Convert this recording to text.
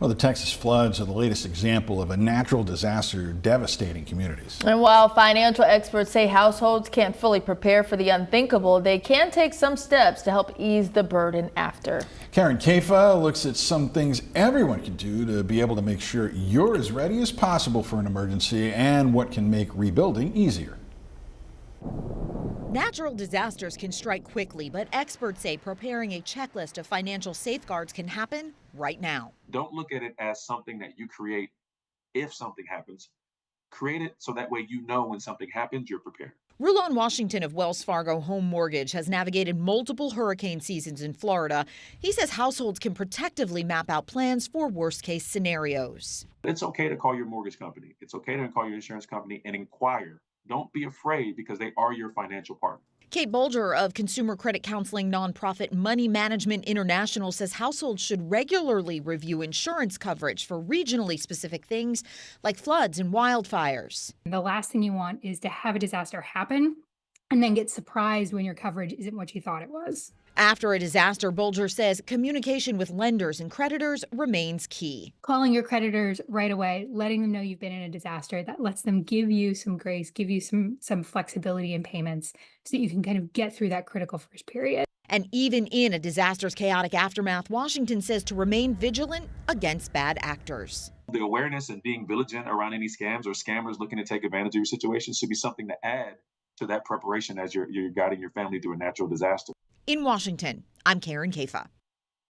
Well, the Texas floods are the latest example of a natural disaster devastating communities. And while financial experts say households can't fully prepare for the unthinkable, they can take some steps to help ease the burden after. Karen Kafa looks at some things everyone can do to be able to make sure you're as ready as possible for an emergency and what can make rebuilding easier. Natural disasters can strike quickly, but experts say preparing a checklist of financial safeguards can happen right now. Don't look at it as something that you create if something happens. Create it so that way you know when something happens, you're prepared. Rulon Washington of Wells Fargo Home Mortgage has navigated multiple hurricane seasons in Florida. He says households can protectively map out plans for worst-case scenarios. It's okay to call your mortgage company. It's okay to call your insurance company and inquire. Don't be afraid because they are your financial partner. Kate Bolger of consumer credit counseling nonprofit Money Management International says households should regularly review insurance coverage for regionally specific things like floods and wildfires. The last thing you want is to have a disaster happen and then get surprised when your coverage isn't what you thought it was. After a disaster, Bolger says communication with lenders and creditors remains key. Calling your creditors right away, letting them know you've been in a disaster, that lets them give you some grace, give you some flexibility in payments so that you can kind of get through that critical first period. And even in a disaster's chaotic aftermath, Washington says to remain vigilant against bad actors. The awareness and being vigilant around any scams or scammers looking to take advantage of your situation should be something to add to that preparation as you're guiding your family through a natural disaster. In Washington, I'm Karen Kafa.